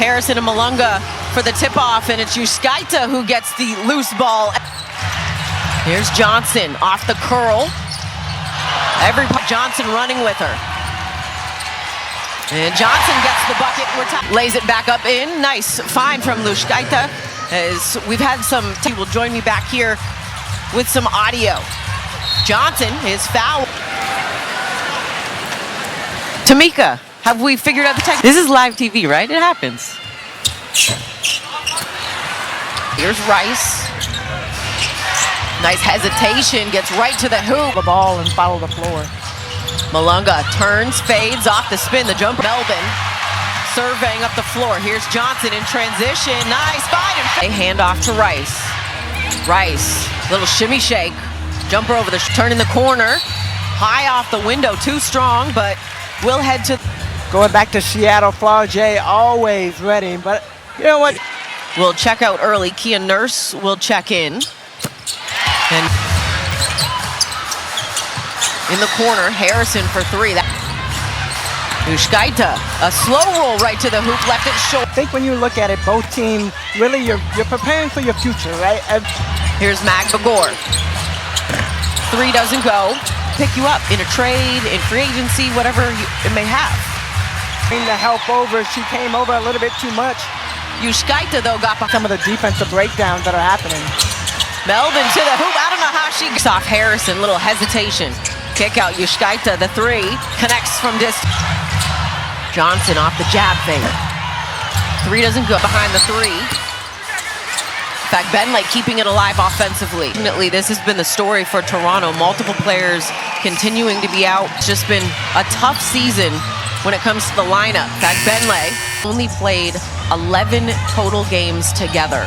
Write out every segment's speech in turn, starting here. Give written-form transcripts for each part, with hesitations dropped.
Harrison and Malunga for the tip-off, and it's Yuskaita who gets the loose ball. Here's Johnson off the curl. Johnson running with her. And Johnson gets the bucket. Lays it back up in. Nice find from Yuskaita. As we've had some, will join me back here with some audio. Johnson is fouled. Tamika, have we figured out the tech? This is live TV, right? It happens. Here's Rice. Nice hesitation, gets right to the hoop. The ball and follow the floor. Malunga turns, fades off the spin, the jumper. Melvin surveying up the floor. Here's Johnson in transition. Nice find. A handoff to Rice. Rice, little shimmy shake. Jumper over the turn in the corner. High off the window, too strong, but we'll head to. Going back to Seattle, Flaugier always ready, but you know what? We'll check out early. Kia Nurse will check in. And in the corner, Harrison for three. Yuskaita, a slow roll right to the hoop, left it short. I think when you look at it, both teams, really you're preparing for your future, right? Here's Magbagor. Three doesn't go. Pick you up in a trade, in free agency, whatever it may have. The help over, she came over a little bit too much. Yuskaita, though, got some of the defensive breakdowns that are happening. Melvin to the hoop. I don't know how she gets off Harrison. Little hesitation. Kick out Yuskaita. The three connects from distance. Johnson off the jab fake. Three doesn't go behind the three. In fact, Benley keeping it alive offensively. Definitely, this has been the story for Toronto. Multiple players continuing to be out. It's just been a tough season when it comes to the lineup. In fact, Benley only played 11 total games together.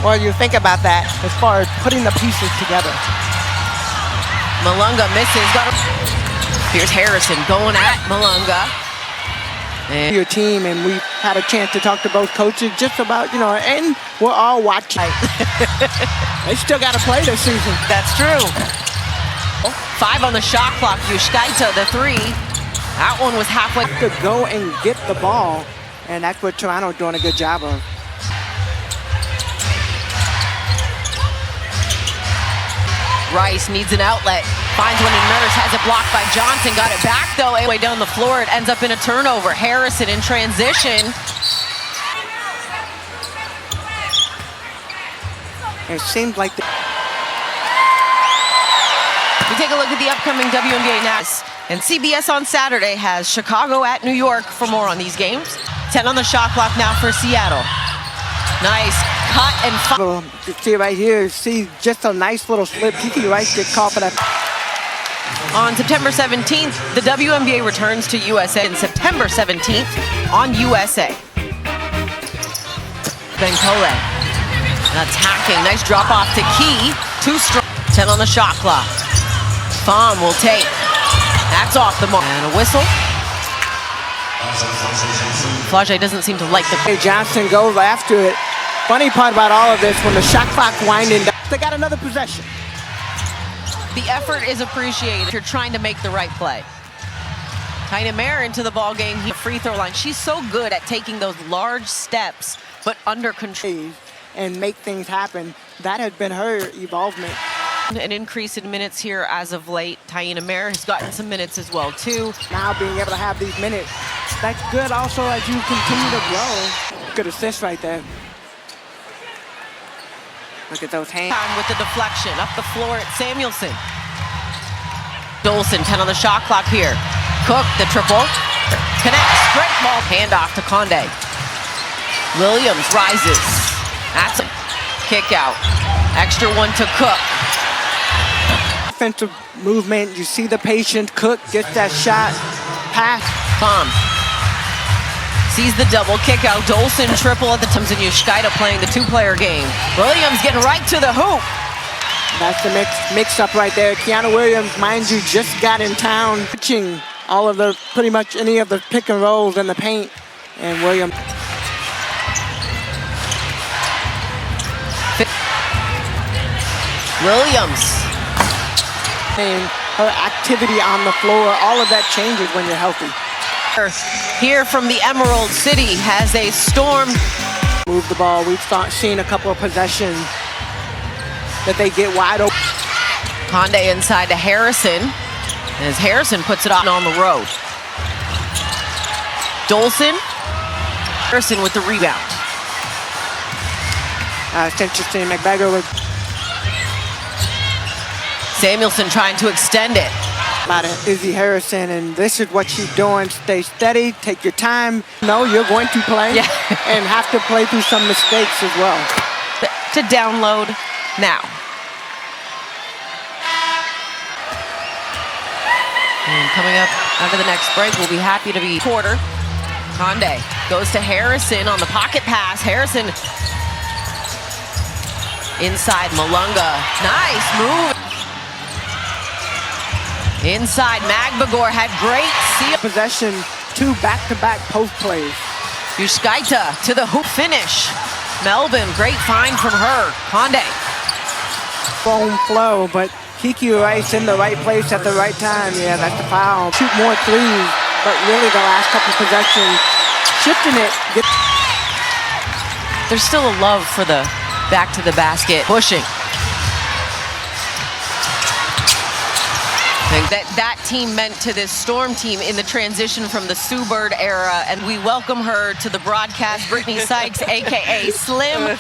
Well, you think about that as far as putting the pieces together. Malunga misses. Here's Harrison going at Malunga. And your team, and we've had a chance to talk to both coaches just about, you know, and we're all watching. They still got to play this season. That's true. 5 on the shot clock. Yuskaita, the three. That one was halfway. To go and get the ball, and that's what Toronto's doing a good job of. Rice needs an outlet, finds one in Nurse, has it blocked by Johnson, got it back though, way down the floor, it ends up in a turnover. Harrison in transition. It seems like we take a look at the upcoming WNBA Nats, and CBS on Saturday has Chicago at New York. For more on these games, 10 on the shot clock now for Seattle. Nice cut and fun. You see right here, see just a nice little slip. Kiki Rice get caught for that. On September 17th, the WNBA returns to USA. On September 17th on USA. Bencole attacking. Nice drop off to Key. Too strong. 10 on the shot clock. Pham will take. That's off the mark. And a whistle. Flaugier doesn't seem to like the. Hey, Johnson goes after it. Funny part about all of this, when the shot clock winding down, they got another possession. The effort is appreciated. You're trying to make the right play. Taina Mare into the ball game. Free throw line. She's so good at taking those large steps, but under control. And make things happen. That has been her involvement. An increase in minutes here as of late. Taina Mare has gotten some minutes as well too. Now being able to have these minutes, that's good also as you continue to grow. Good assist right there. Look at those hands. With the deflection up the floor at Samuelson. Dolson, 10 on the shot clock here. Cook, the triple. Connects, straight ball. Handoff to Conde. Williams rises. That's a kick out. Extra one to Cook. Offensive movement, you see the patient. Cook gets that shot. Pass. Pham sees the double kick out. Dolson triple at the times, and Yuskaita playing the two-player game. Williams getting right to the hoop. That's the mix up right there. Kiana Williams, mind you, just got in town, pitching all of the pretty much any of the pick and rolls in the paint, and Williams. And her activity on the floor, all of that changes when you're healthy. Here from the Emerald City has a storm. Move the ball. We've seen a couple of possessions that they get wide open. Conde inside to Harrison. As Harrison puts it on the road. Dolson. Harrison with the rebound. It's interesting. McBagger with Samuelson trying to extend it. about Izzy Harrison, and this is what she's doing. Stay steady, take your time. No, you're going to play and have to play through some mistakes as well. To download now. And coming up after the next break, we'll be happy to be quarter. Conde goes to Harrison on the pocket pass. Harrison inside Malunga. Nice move. Inside, Magbagor had great seal. Possession, 2 back-to-back post plays. Yushkaita to the hoop finish. Melvin, great find from her. Conde. Phone flow, but Kiki Rice in the right place at the right time. Yeah, that's the foul. Shoot more threes, but really the last couple possessions, shifting it. There's still a love for the back to the basket pushing. That team meant to this Storm team in the transition from the Sue Bird era, and we welcome her to the broadcast, Brittany Sykes, aka Slim,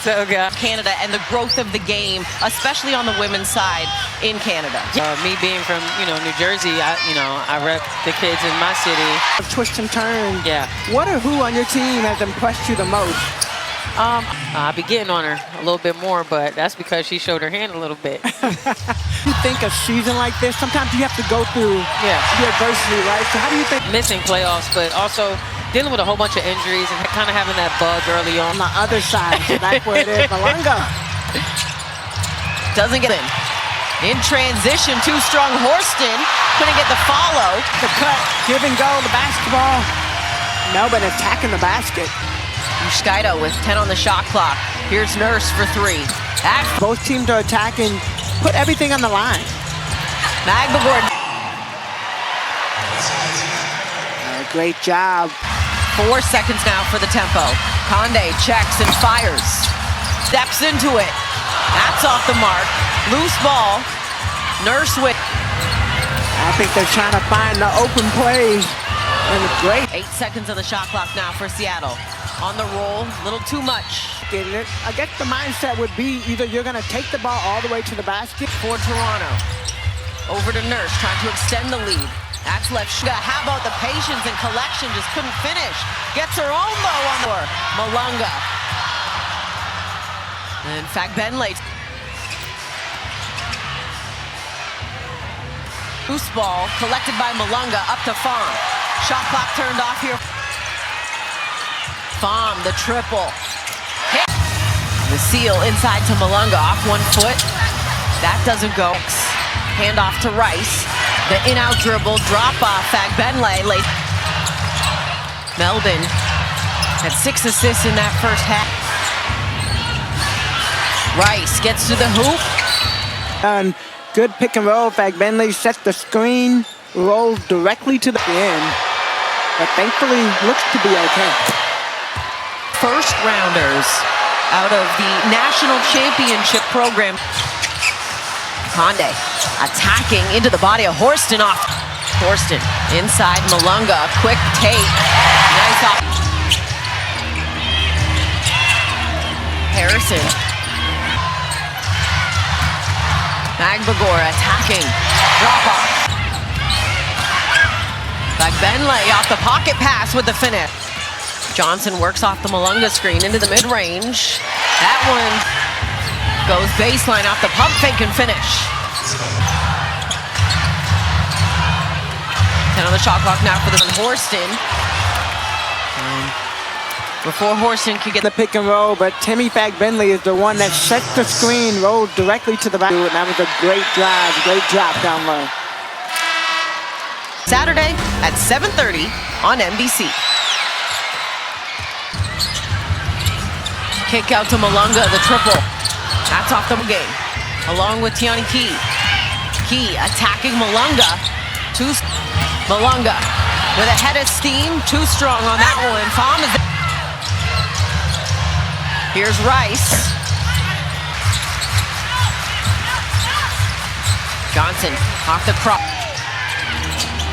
Canada, and the growth of the game, especially on the women's side in Canada. Me being from New Jersey, I rep the kids in my city. Twist and turn. Yeah. What or who on your team has impressed you the most? I'll be getting on her a little bit more, but that's because she showed her hand a little bit. You think a season like this, sometimes you have to go through the adversity, right? So how do you think? Missing playoffs, but also dealing with a whole bunch of injuries and kind of having that bug early on. On the other side, so that's where it is. Malunga. Doesn't get in. In transition, too strong. Horston couldn't get the follow. The cut, give and go, the basketball. Melbourne attacking the basket. Yushkaita with 10 on the shot clock. Here's Nurse for 3. Both teams are attacking. Put everything on the line. Magbagor. Great job. 4 seconds now for the tempo. Conde checks and fires. Steps into it. That's off the mark. Loose ball. Nurse with. I think they're trying to find the open plays. And it's great. 8 seconds on the shot clock now for Seattle. On the roll, a little too much. Getting it. I guess the mindset would be either you're going to take the ball all the way to the basket. For Toronto. Over to Nurse, trying to extend the lead. That's left. How about the patience and collection? Just couldn't finish. Gets her own though on the Malunga. And Fagbenle. Loose ball collected by Malunga up to Fahm. Shot clock turned off here. Fahm, the triple. Hit. The seal inside to Malunga, off 1 foot. That doesn't go. Hand off to Rice. The in-out dribble, drop off. Fagbenle. Melvin had 6 assists in that first half. Rice gets to the hoop. And good pick and roll. Fagbenle sets the screen, rolls directly to the end, but thankfully looks to be okay. First rounders out of the national championship program. Conde attacking into the body of Horston off. Horston inside Malunga, quick take. Nice off. Harrison. Magbagor attacking. Drop off. Fagbenle off the pocket pass with the finish. Johnson works off the Malunga screen into the mid-range. That one goes baseline off the pump fake and finish. 10 on the shot clock now for the Horston. Before Horston could get the pick and roll, but Timmy Fagbenle is the one that sets the screen, rolls directly to the back. And that was a great drive, great drop down low. Saturday at 7:30 on NBC. Kick out to Malunga, the triple. That's off the game. Along with Tiani Key. Key attacking Malunga. Malunga with a head of steam. Too strong on that one. Pham is. Here's Rice. Johnson off the crop.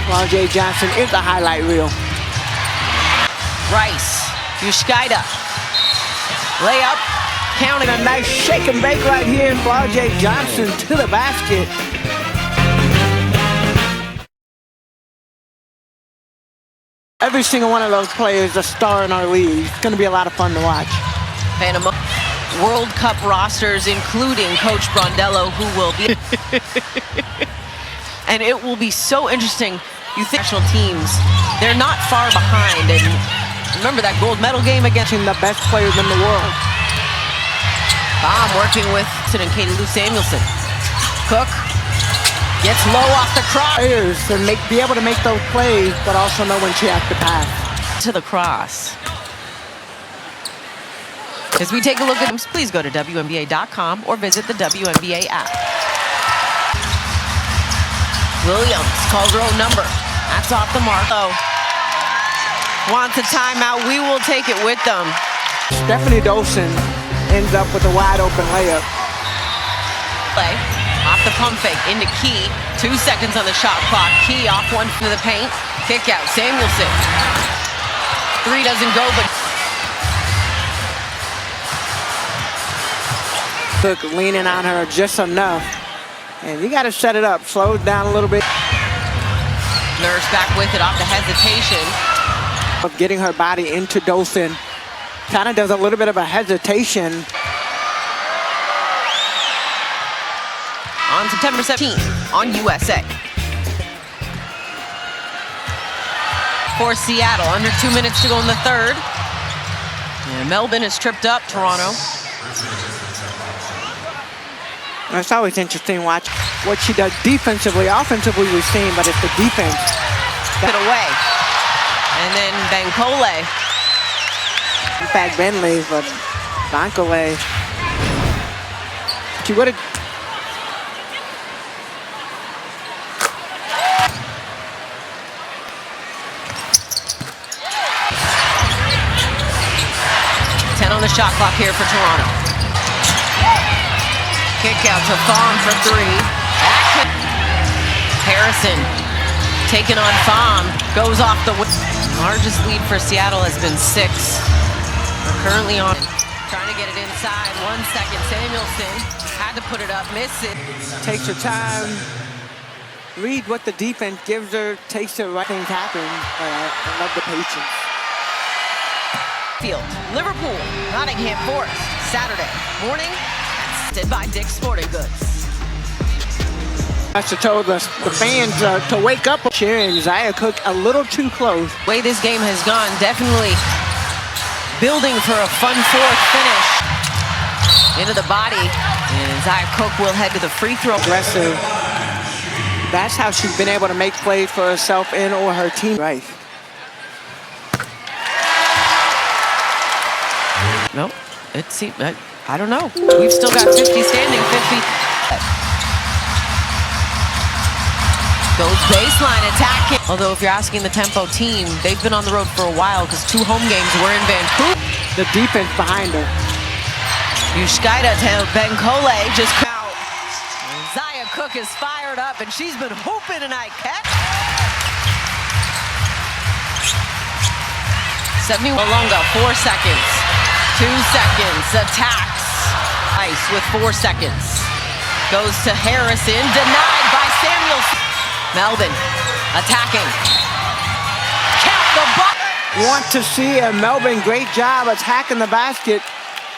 RJ Johnson is the highlight reel. Rice, Yushkaida. Layup, counting. A nice shake and bake right here for RJ Johnson to the basket. Every single one of those players is a star in our league. It's going to be a lot of fun to watch. Panama World Cup rosters, including Coach Brondello, who will be. And it will be so interesting. You think national teams, they're not far behind. And remember that gold medal game against the best players in the world. Pham working with and Katie Lou Samuelson. Cook gets low off the cross. Players to be able to make those plays, but also know when she has to pass. To the cross. As we take a look at them, please go to wnba.com or visit the WNBA app. Williams calls her own number. That's off the mark. Oh, wants a timeout. We will take it with them. Stephanie Dolson ends up with a wide open layup. Play off the pump fake into Key. 2 seconds on the shot clock. Key off one to the paint. Kick out. Samuelson. Three doesn't go, but Cook leaning on her just enough. And you got to set it up. Slow it down a little bit. Nurse back with it off the hesitation. Of getting her body into Dolson. Kind of does a little bit of a hesitation. On September 17th on USA. For Seattle, under 2 minutes to go in the third. And Melbourne is tripped up, Toronto. It's always interesting to watch what she does defensively. Offensively, we've seen, but it's the defense. Get away. And then Bankole. In fact, Bentley, but Bankole. She would have. On the shot clock here for Toronto. Kick out to Pham for three. Harrison taking on Pham. Goes off the largest lead for Seattle has been 6. We're currently on. Trying to get it inside. 1 second. Samuelson had to put it up. Miss it. Takes her time. Read what the defense gives her. Takes the right things happen. I love the patience. Field, Liverpool, Nottingham Forest, Saturday morning, assisted by Dick's Sporting Goods. That's to tell the fans to wake up. Sharing Zaya Cook a little too close. The way this game has gone, definitely building for a fun fourth finish. Into the body, and Zaya Cook will head to the free throw. Aggressive. That's how she's been able to make plays for herself and or her team. Right. No, it seems, I don't know. We've still got 50 standing, 50. Goes baseline attacking. Although if you're asking the Tempo team, they've been on the road for a while because 2 home games were in Vancouver. The defense behind her. Yushkaida to Bankole just out. Zaya Cook is fired up and she's been hooping tonight. Catch. 70 Malonga, 4 seconds. 2 seconds, attacks. Ice with 4 seconds. Goes to Harrison, denied by Samuelson. Melbourne attacking. Count the bucket. Want to see a Melbourne great job attacking the basket.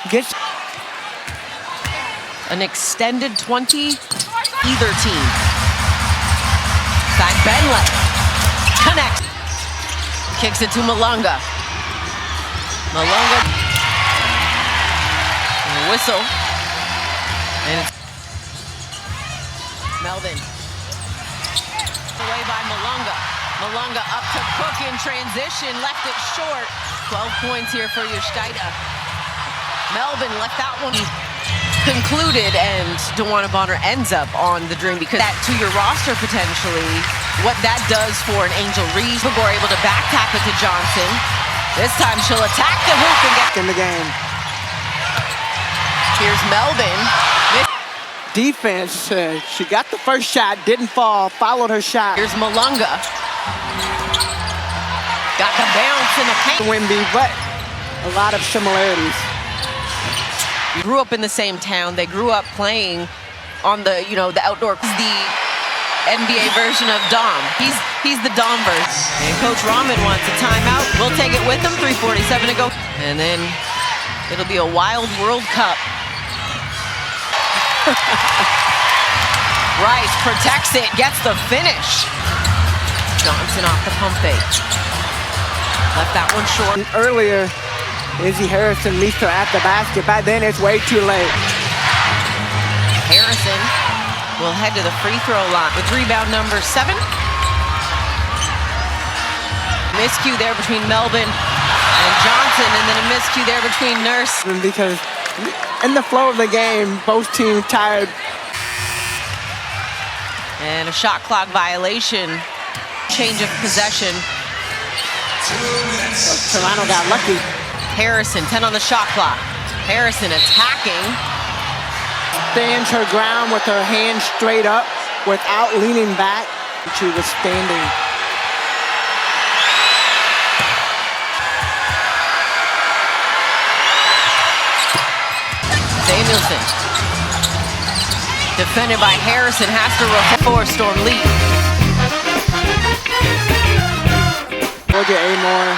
Gets an extended 20, either team. Back Bentley. Connects. Kicks it to Malonga. Malonga. Whistle. And it's Melbourne. Away by Malonga. Malonga up to Cook in transition. Left it short. 12 points here for Yushkaida. Melbourne left that one concluded, and DeWanna Bonner ends up on the dream because that to your roster potentially. what that does for an Angel Reese. Before able to back tap it to Johnson. This time she'll attack the hoop and get In the game. Here's Melvin. Defense, she got the first shot, didn't fall, followed her shot. Here's Malunga. Got the bounce in the paint. wnba, but a lot of similarities. Grew up in the same town. They grew up playing on the, the outdoor. The NBA version of Dom. He's the Dom version. And Coach Rahman wants a timeout. We'll take it with him. 3:47 to go. And then it'll be a wild World Cup. Rice protects it, gets the finish. Johnson off the pump fake. Left that one short. Earlier, Izzy Harrison meets her at the basket. By then, it's way too late. Harrison will head to the free throw line with rebound number 7. Miscue there between Melvin and Johnson, and then a miscue there between Nurse. Because in the flow of the game, both teams tired. And a shot clock violation. Change of possession. Toronto got lucky. Harrison, 10 on the shot clock. Harrison attacking. Stands her ground with her hands straight up without leaning back. She was standing. Samuelson. Defended by Harrison, has to reform Storm lead. Georgia Amore.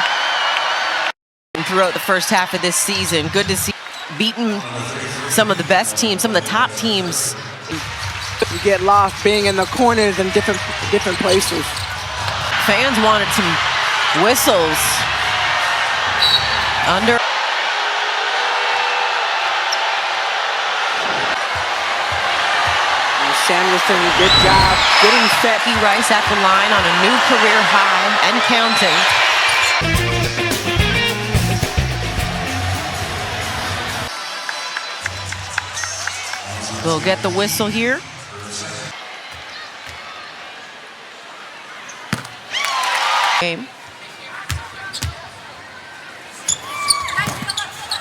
Throughout the first half of this season, good to see beaten some of the best teams, some of the top teams. You get lost being in the corners and different places. Fans wanted some whistles. Under. Samuelson, good job getting set. Rice at the line on a new career high and counting. We'll get the whistle here. Game.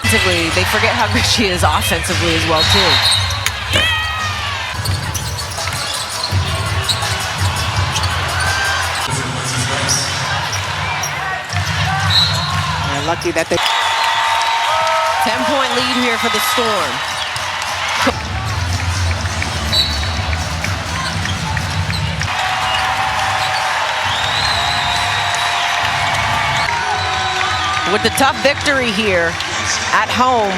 Offensively, they forget how good she is offensively as well, too. Lucky that they 10-point lead here for the Storm. With the tough victory here at home,